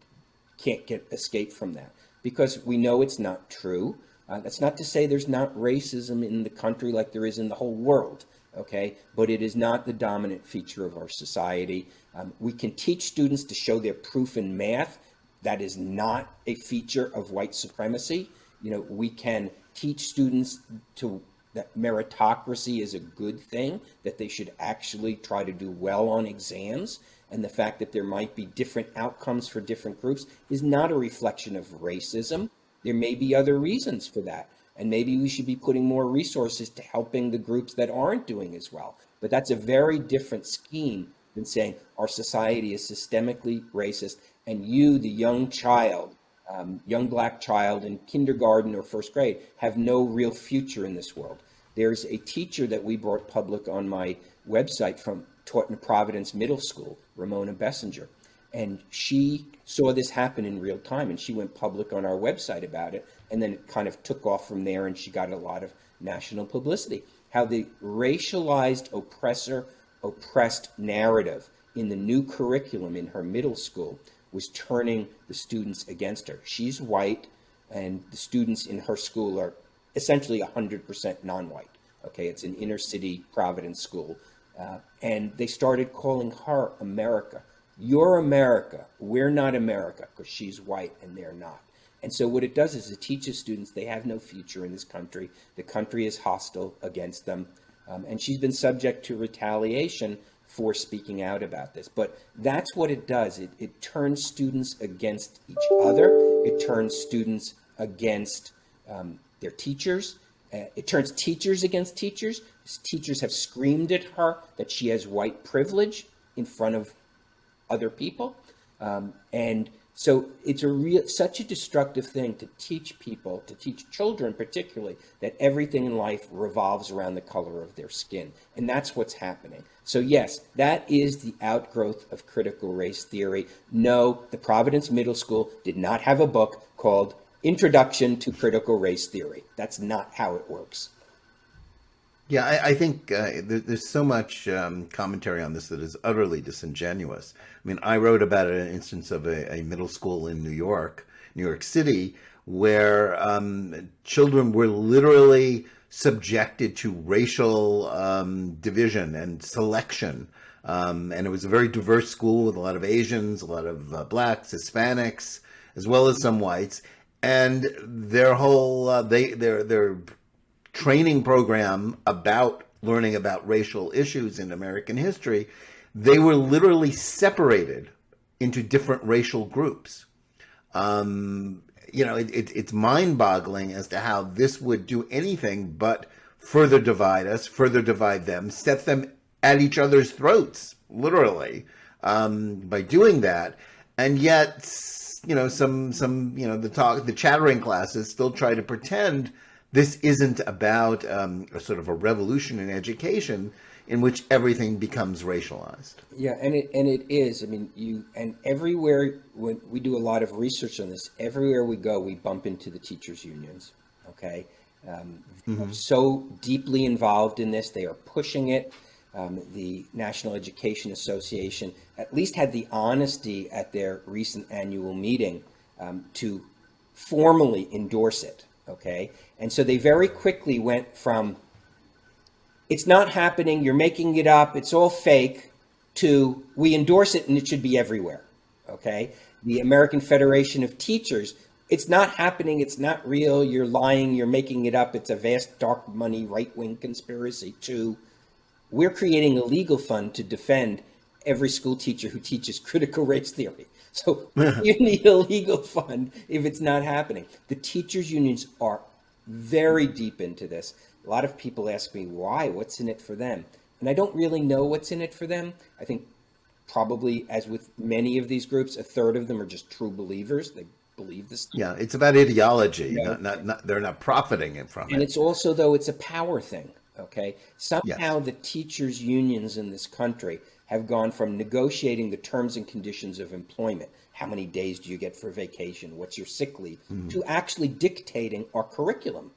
A: can't escape from that. Because we know it's not true. That's not to say there's not racism in the country like there is in the whole world, okay? But it is not the dominant feature of our society. We can teach students to show their proof in math. That is not a feature of white supremacy. You know, we can teach students that meritocracy is a good thing, that they should actually try to do well on exams. And the fact that there might be different outcomes for different groups is not a reflection of racism. There may be other reasons for that. And maybe we should be putting more resources to helping the groups that aren't doing as well. But that's a very different scheme than saying our society is systemically racist and you, the young child, young black child in kindergarten or first grade, have no real future in this world. There's a teacher that we brought public on my website taught in Providence Middle School, Ramona Bessinger. And she saw this happen in real time, and she went public on our website about it. And then it kind of took off from there, and she got a lot of national publicity. How the racialized oppressed narrative in the new curriculum in her middle school was turning the students against her. She's white, and the students in her school are essentially 100% non-white. Okay, it's an inner city Providence school. And they started calling her America. You're America. We're not America, because she's white and they're not. And so what it does is it teaches students they have no future in this country. The country is hostile against them. And she's been subject to retaliation for speaking out about this. But that's what it does. It turns students against each other. It turns students against their teachers. It turns teachers against teachers. Teachers have screamed at her that she has white privilege in front of other people. And so it's such a destructive thing to teach people, to teach children particularly, that everything in life revolves around the color of their skin. And that's what's happening. So yes, that is the outgrowth of critical race theory. No, the Providence Middle School did not have a book called Introduction to Critical Race Theory. That's not how it works.
B: Yeah, I think there's so much commentary on this that is utterly disingenuous. I mean, I wrote about an instance of a middle school in New York City, where children were literally subjected to racial division and selection. And it was a very diverse school with a lot of Asians, a lot of blacks, Hispanics, as well as some whites. And their whole, their training program about learning about racial issues in American history, they were literally separated into different racial groups. It's mind-boggling as to how this would do anything but further divide us, further divide them, set them at each other's throats, literally, by doing that. And yet, the chattering classes still try to pretend this isn't about a sort of a revolution in education in which everything becomes racialized.
A: Yeah, and it is. I mean, and everywhere, when we do a lot of research on this, everywhere we go, we bump into the teachers' unions. Okay, so deeply involved in this, they are pushing it. The National Education Association at least had the honesty at their recent annual meeting to formally endorse it. Okay, and so they very quickly went from it's not happening, you're making it up, it's all fake, to we endorse it and it should be everywhere. Okay, the American Federation of Teachers, it's not happening, it's not real, you're lying, you're making it up, it's a vast dark money right-wing conspiracy. To we're creating a legal fund to defend every school teacher who teaches critical race theory. So you need a legal fund if it's not happening. The teachers' unions are very deep into this. A lot of people ask me why, what's in it for them? And I don't really know what's in it for them. I think probably, as with many of these groups, a third of them are just true believers. They believe this.
B: Yeah, it's about ideology.
A: You know,
B: Not they're not profiting from
A: and
B: it.
A: it's also, though, it's a power thing, okay?
B: Yes.
A: Somehow the teachers' unions in this country have gone from negotiating the terms and conditions of employment, how many days do you get for vacation, what's your sick leave, to actually dictating our curriculum.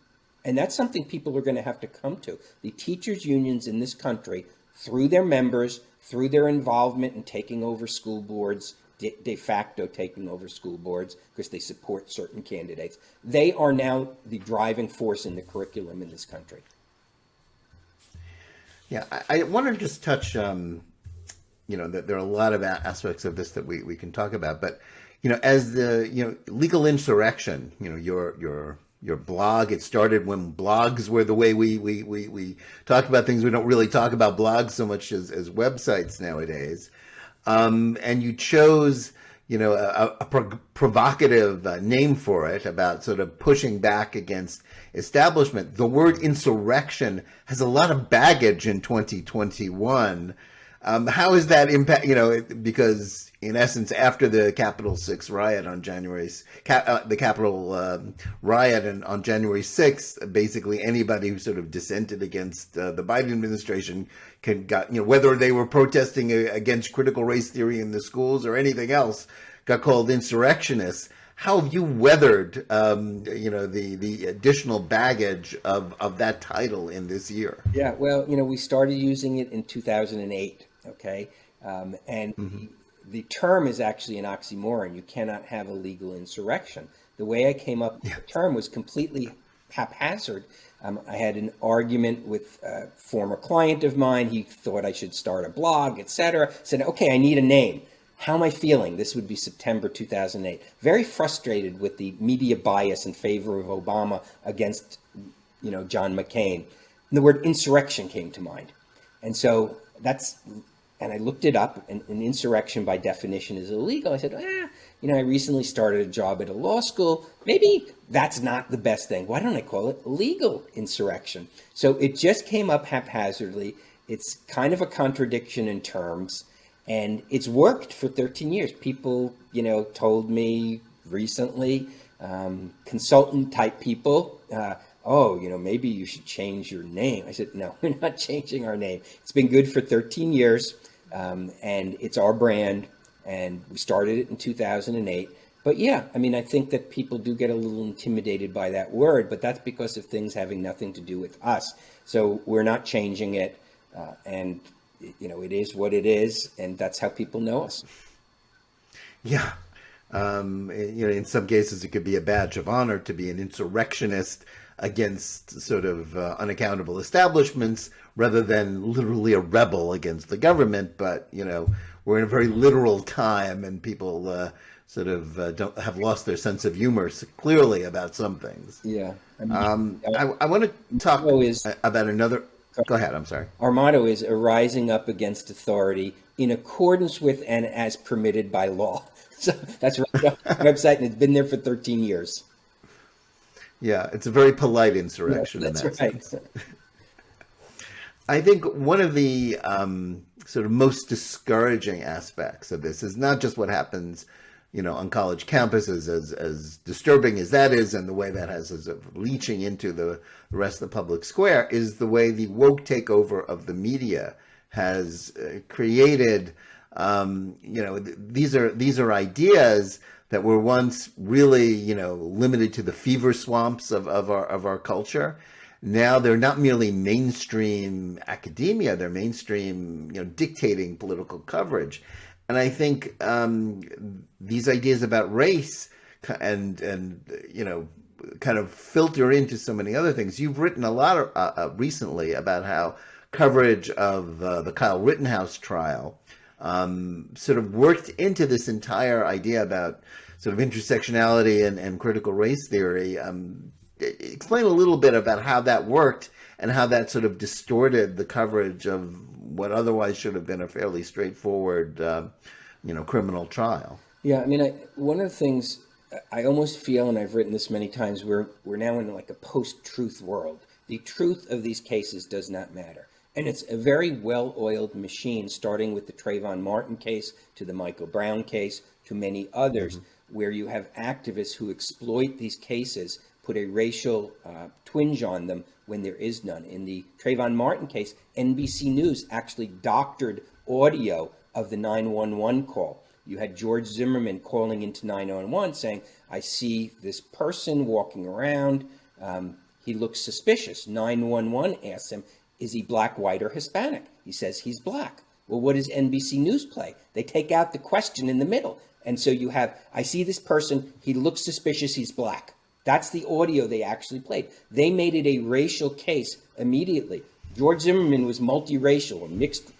A: And that's something people are going to have to come to. The teachers' unions in this country, through their members, through their involvement in taking over school boards, de facto taking over school boards because they support certain candidates, they are now the driving force in the curriculum in this country.
B: Yeah, I want to just touch, that there are a lot of aspects of this that we can talk about, but, as the, legal insurrection, your blog, it started when blogs were the way we talk about things. We don't really talk about blogs so much as websites nowadays. And you chose, a provocative name for it about sort of pushing back against establishment. The word insurrection has a lot of baggage in 2021. How is that impact? Because in essence, after the Capitol 6 riot on the Capitol riot on January 6th, basically anybody who sort of dissented against the Biden administration whether they were protesting against critical race theory in the schools or anything else, got called insurrectionists. How have you weathered, the additional baggage of that title in this year?
A: Yeah, well, we started using it in 2008, okay? And the term is actually an oxymoron. You cannot have a legal insurrection. The way I came up with the term was completely haphazard. I had an argument with a former client of mine. He thought I should start a blog, etc. Said, okay, I need a name. How am I feeling? This would be September 2008. Very frustrated with the media bias in favor of Obama against, John McCain. And the word insurrection came to mind. And so and I looked it up, and an insurrection by definition is illegal. I said, I recently started a job at a law school. Maybe that's not the best thing. Why don't I call it legal insurrection? So it just came up haphazardly. It's kind of a contradiction in terms, and it's worked for 13 years. People, told me recently, consultant type people, maybe you should change your name. I said, no, we're not changing our name. It's been good for 13 years, and it's our brand, and we started it in 2008. But yeah, I think that people do get a little intimidated by that word, but that's because of things having nothing to do with us. So we're not changing it, and it is what it is, and that's how people know us.
B: Yeah. In some cases, it could be a badge of honor to be an insurrectionist against sort of unaccountable establishments rather than literally a rebel against the government. But, we're in a very literal time, and people sort of don't have lost their sense of humor clearly about some things.
A: Yeah.
B: I want to talk about another. Go ahead. I'm sorry.
A: Our motto is rising up against authority in accordance with and as permitted by law. So that's right on our website, and it's been there for 13 years.
B: Yeah, it's a very polite insurrection.
A: That's
B: in that
A: right.
B: sense. I think one of the sort of most discouraging aspects of this is not just what happens, on college campuses, as disturbing as that is, and the way that has as of leaching into the rest of the public square, is the way the woke takeover of the media has created. These are ideas that were once really, limited to the fever swamps of our culture. Now they're not merely mainstream academia; they're mainstream, dictating political coverage. And I think these ideas about race and kind of filter into so many other things. You've written a lot recently about how coverage of the Kyle Rittenhouse trial sort of worked into this entire idea about sort of intersectionality and critical race theory. Explain a little bit about how that worked and how that sort of distorted the coverage of what otherwise should have been a fairly straightforward, criminal trial.
A: Yeah, one of the things I almost feel, and I've written this many times, we're now in like a post-truth world. The truth of these cases does not matter. And it's a very well-oiled machine, starting with the Trayvon Martin case to the Michael Brown case to many others. where you have activists who exploit these cases, put a racial twinge on them when there is none. In the Trayvon Martin case, NBC News actually doctored audio of the 911 call. You had George Zimmerman calling into 911 saying, I see this person walking around. He looks suspicious. 911 asks him, is he black, white, or Hispanic? He says he's black. Well, what does NBC News play? They take out the question in the middle. And so you have, I see this person, he looks suspicious, he's black. That's the audio they actually played. They made it a racial case immediately. George Zimmerman was multiracial,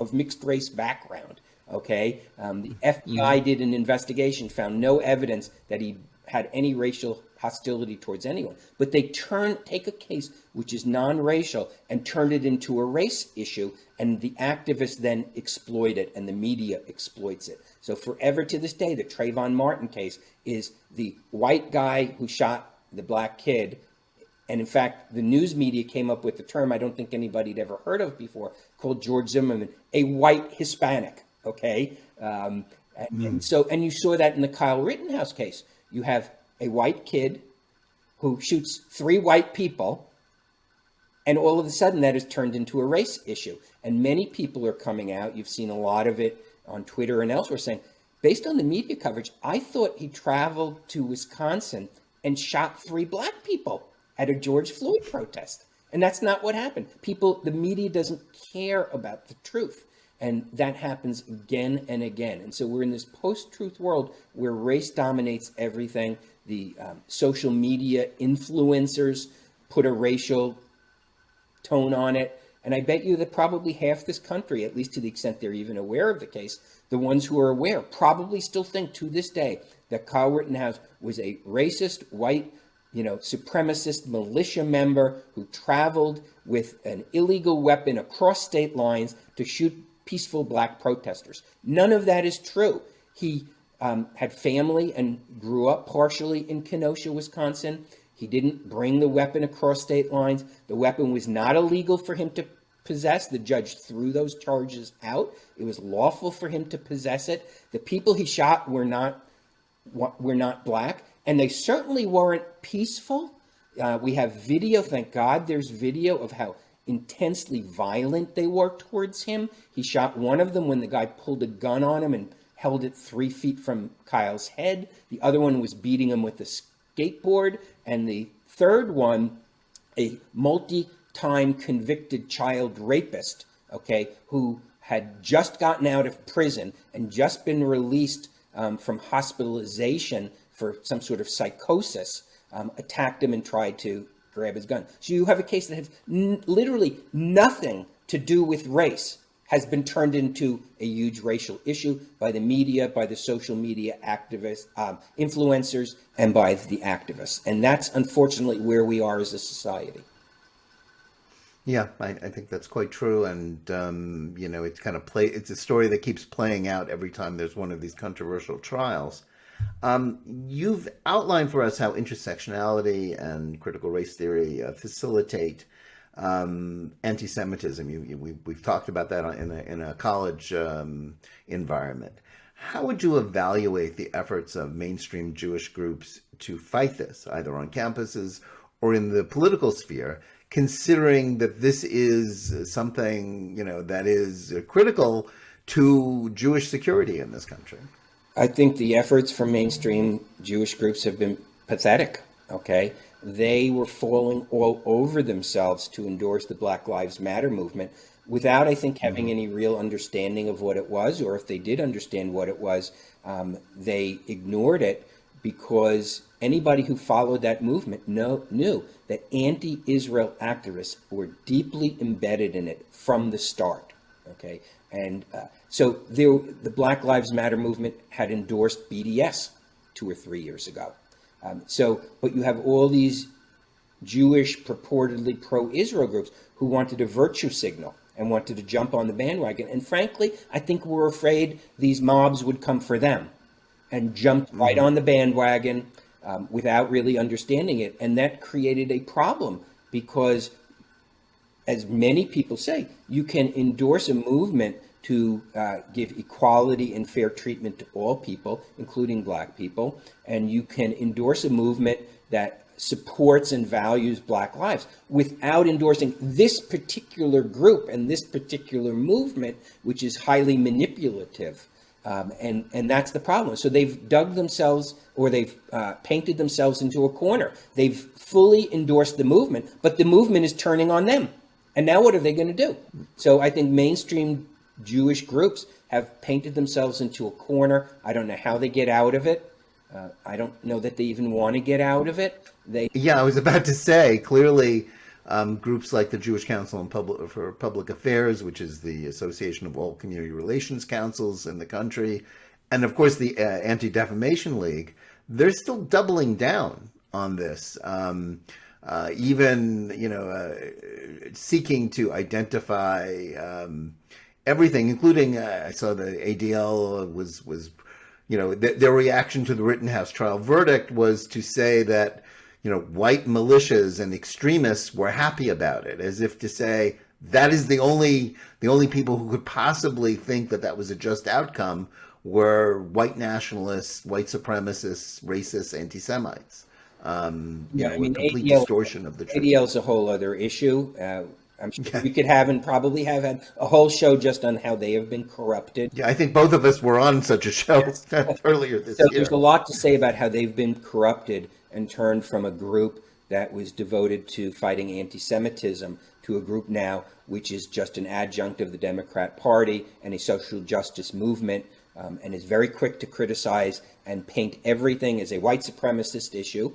A: of mixed race background. Okay, the FBI did an investigation, found no evidence that he had any racial hostility towards anyone. But they take a case which is non-racial and turn it into a race issue, and the activists then exploit it, and the media exploits it. So forever to this day, the Trayvon Martin case is the white guy who shot the black kid. And in fact, the news media came up with the term I don't think anybody had ever heard of before, called George Zimmerman, a white Hispanic. Okay. And you saw that in the Kyle Rittenhouse case. You have a white kid who shoots 3 white people, and all of a sudden that is turned into a race issue. And many people are coming out, you've seen a lot of it on Twitter and elsewhere, saying, based on the media coverage, I thought he traveled to Wisconsin and shot 3 black people at a George Floyd protest. And that's not what happened. The media doesn't care about the truth. And that happens again and again. And so we're in this post-truth world where race dominates everything. The social media influencers put a racial tone on it. And I bet you that probably half this country, at least to the extent they're even aware of the case, the ones who are aware probably still think to this day that Kyle Rittenhouse was a racist, white, supremacist militia member who traveled with an illegal weapon across state lines to shoot peaceful black protesters. None of that is true. He had family and grew up partially in Kenosha, Wisconsin. He didn't bring the weapon across state lines. The weapon was not illegal for him to possess. The judge threw those charges out. It was lawful for him to possess it. The people he shot were not black, and they certainly weren't peaceful. We have video, thank God there's video of how intensely violent they were towards him. He shot one of them when the guy pulled a gun on him and held it 3 feet from Kyle's head. The other one was beating him with a skateboard. And the third one, a multi-time convicted child rapist, who had just gotten out of prison and just been released from hospitalization for some sort of psychosis, attacked him and tried to grab his gun. So you have a case that has literally nothing to do with race, has been turned into a huge racial issue by the media, by the social media activists, influencers, and by the activists. And that's unfortunately where we are as a society.
B: Yeah, I think that's quite true. And, it's it's a story that keeps playing out every time there's one of these controversial trials. You've outlined for us how intersectionality and critical race theory facilitate anti-Semitism. We've talked about that in a college environment. How would you evaluate the efforts of mainstream Jewish groups to fight this, either on campuses or in the political sphere, considering that this is something that is critical to Jewish security in this country?
A: I think the efforts from mainstream Jewish groups have been pathetic, They were falling all over themselves to endorse the Black Lives Matter movement without, I think, having any real understanding of what it was, or if they did understand what it was, they ignored it because anybody who followed that movement knew that anti-Israel activists were deeply embedded in it from the start, And so the Black Lives Matter movement had endorsed BDS 2 or 3 years ago. But you have all these Jewish, purportedly pro-Israel groups who wanted a virtue signal and wanted to jump on the bandwagon. And frankly, I think we're afraid these mobs would come for them and jumped right on the bandwagon without really understanding it. And that created a problem because, as many people say, you can endorse a movement to give equality and fair treatment to all people, including black people, and you can endorse a movement that supports and values black lives without endorsing this particular group and this particular movement, which is highly manipulative. And that's the problem. So they've dug themselves, or they've painted themselves into a corner. They've fully endorsed the movement, but the movement is turning on them. And now what are they going to do? So I think mainstream Jewish groups have painted themselves into a corner. I don't know how they get out of it. I don't know that they even want to get out of it.
B: Yeah, I was about to say, clearly, groups like the Jewish Council for Public Affairs, which is the association of all community relations councils in the country, and of course the Anti-Defamation League, they're still doubling down on this. Even, seeking to identify everything, including I saw the ADL was their reaction to the Rittenhouse trial verdict was to say that white militias and extremists were happy about it, as if to say that is the only people who could possibly think that that was a just outcome were white nationalists, white supremacists, racists, anti-Semites. A complete distortion of the truth.
A: ADL is a whole other issue. I'm sure we could have and probably have had a whole show just on how they have been corrupted.
B: Yeah, I think both of us were on such a show earlier this year.
A: There's a lot to say about how they've been corrupted and turned from a group that was devoted to fighting anti-Semitism to a group now which is just an adjunct of the Democrat Party and a social justice movement, and is very quick to criticize and paint everything as a white supremacist issue.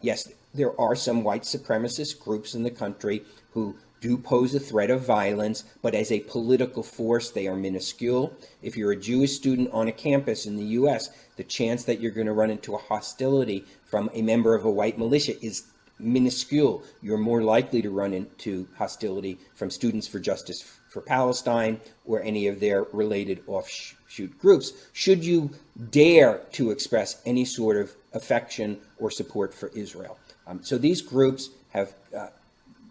A: Yes, there are some white supremacist groups in the country who do pose a threat of violence, but as a political force, they are minuscule. If you're a Jewish student on a campus in the U.S., the chance that you're going to run into a hostility from a member of a white militia is minuscule. You're more likely to run into hostility from Students for Justice for Palestine or any of their related offshoot groups, should you dare to express any sort of affection or support for Israel. So these groups have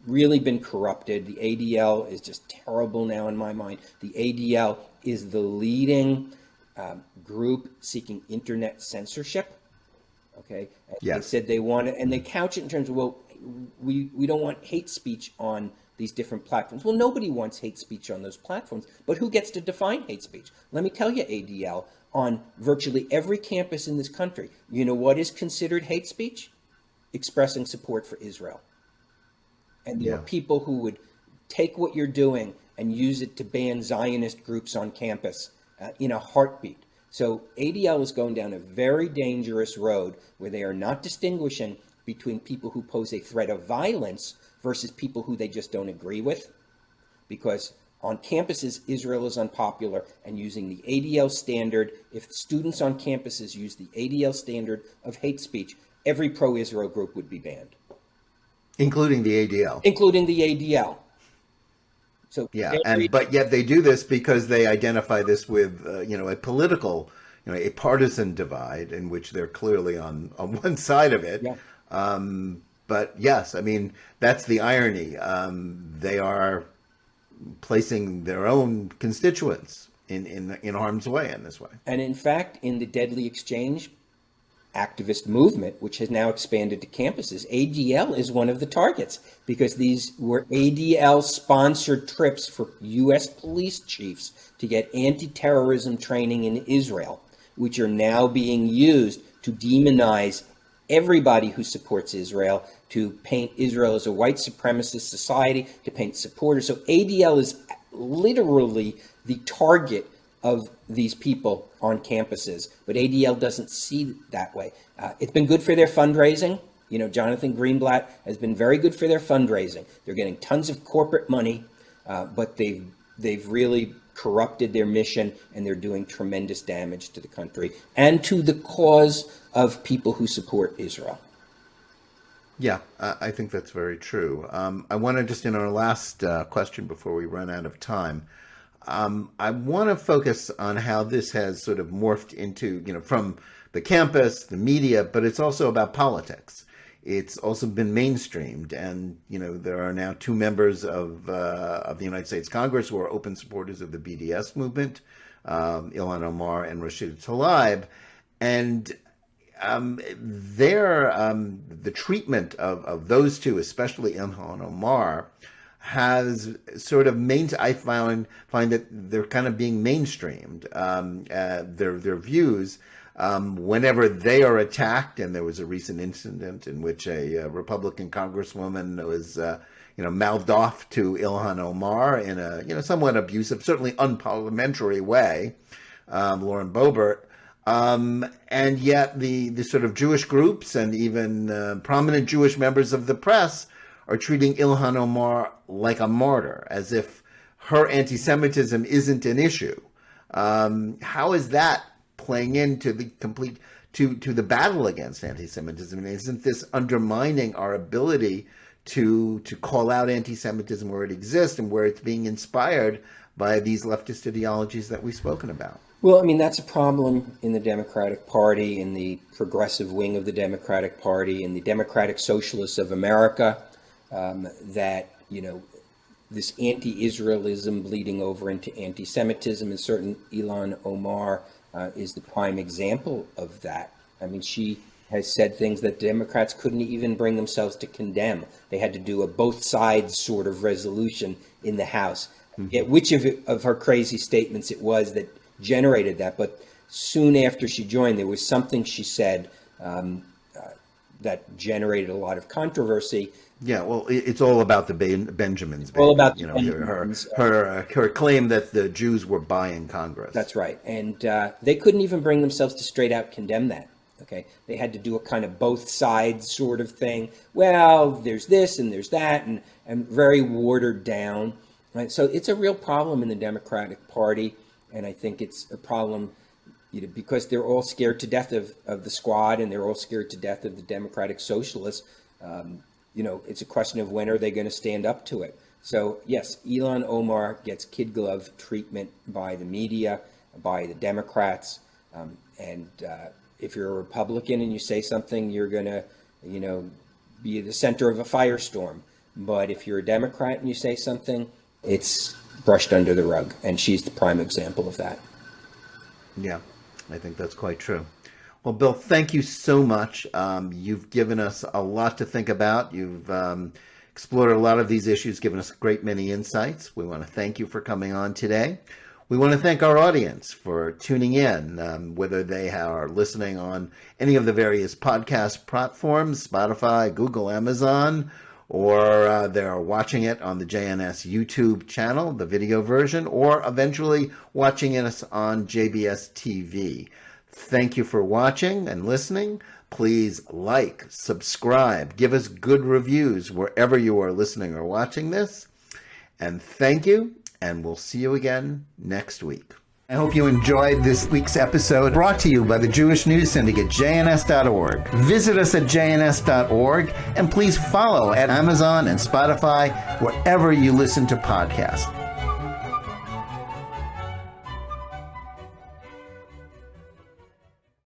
A: really been corrupted. The ADL is just terrible now in my mind. The ADL is the leading group seeking internet censorship. Okay. And
B: yes.
A: They said they want it, and they couch it in terms of, well, we don't want hate speech on these different platforms. Well, nobody wants hate speech on those platforms, but who gets to define hate speech? Let me tell you, ADL, on virtually every campus in this country, you know what is considered hate speech? Expressing support for Israel. And there are people who would take what you're doing and use it to ban Zionist groups on campus in a heartbeat. So ADL is going down a very dangerous road where they are not distinguishing between people who pose a threat of violence versus people who they just don't agree with. Because on campuses, Israel is unpopular, and using the ADL standard, if students on campuses use the ADL standard of hate speech, every pro-Israel group would be banned.
B: Including the ADL.
A: Including the ADL. So
B: yeah, but yet they do this because they identify this with a political, a partisan divide in which they're clearly on one side of it. Yeah. But yes, I mean that's the irony. They are placing their own constituents in harm's way in this way.
A: And in fact, in the Deadly Exchange activist movement, which has now expanded to campuses, ADL is one of the targets because these were ADL-sponsored trips for U.S. police chiefs to get anti-terrorism training in Israel, which are now being used to demonize everybody who supports Israel, to paint Israel as a white supremacist society, to paint supporters. So ADL is literally the target of these people on campuses, but ADL doesn't see it that way. It's been good for their fundraising. Jonathan Greenblatt has been very good for their fundraising. They're getting tons of corporate money, but they've really corrupted their mission, and they're doing tremendous damage to the country and to the cause of people who support Israel.
B: Yeah, I think that's very true. I want to just, in our last question before we run out of time, I want to focus on how this has sort of morphed into, from the campus, the media, but it's also about politics. it's also been mainstreamed. And, there are now two members of the United States Congress who are open supporters of the BDS movement, Ilhan Omar and Rashida Tlaib. And the treatment of those two, especially Ilhan Omar, has sort of I find that they're kind of being mainstreamed, their views, whenever they are attacked. And there was a recent incident in which a Republican congresswoman was, mouthed off to Ilhan Omar in a, somewhat abusive, certainly unparliamentary way, Lauren Boebert. And yet the sort of Jewish groups and even prominent Jewish members of the press are treating Ilhan Omar like a martyr, as if her anti-Semitism isn't an issue. How is that playing into to the battle against anti-Semitism? And isn't this undermining our ability to call out anti-Semitism where it exists and where it's being inspired by these leftist ideologies that we've spoken about?
A: Well, I mean, that's a problem in the Democratic Party, in the progressive wing of the Democratic Party, in the Democratic Socialists of America, that, this anti-Israelism bleeding over into anti-Semitism, and certain Ilhan Omar is the prime example of that. I mean, she has said things that Democrats couldn't even bring themselves to condemn. They had to do a both sides sort of resolution in the House. Yet which of her crazy statements it was that generated that, but soon after she joined, there was something she said that generated a lot of controversy.
B: Yeah, well, it's all about the Benjamins.
A: All about
B: her claim that the Jews were buying Congress.
A: That's right, and they couldn't even bring themselves to straight out condemn that. Okay, they had to do a kind of both sides sort of thing. Well, there's this and there's that, and very watered down. Right, so it's a real problem in the Democratic Party. And I think it's a problem, because they're all scared to death of the Squad, and they're all scared to death of the Democratic Socialists. It's a question of when are they going to stand up to it. So, yes, Ilhan Omar gets kid glove treatment by the media, by the Democrats. And if you're a Republican and you say something, you're going to, be the center of a firestorm. But if you're a Democrat and you say something, it's brushed under the rug, and she's the prime example of that.
B: Yeah, I think that's quite true. Well, Bill, thank you so much. You've given us a lot to think about. You've explored a lot of these issues, given us a great many insights. We want to thank you for coming on today. We want to thank our audience for tuning in, whether they are listening on any of the various podcast platforms, Spotify, Google, Amazon, or they're watching it on the JNS YouTube channel, the video version, or eventually watching us on JBS TV. Thank you for watching and listening. Please like, subscribe, give us good reviews wherever you are listening or watching this. And thank you, and we'll see you again next week. I hope you enjoyed this week's episode, brought to you by the Jewish News Syndicate, JNS.org. Visit us at JNS.org, and please follow at Amazon and Spotify, wherever you listen to podcasts.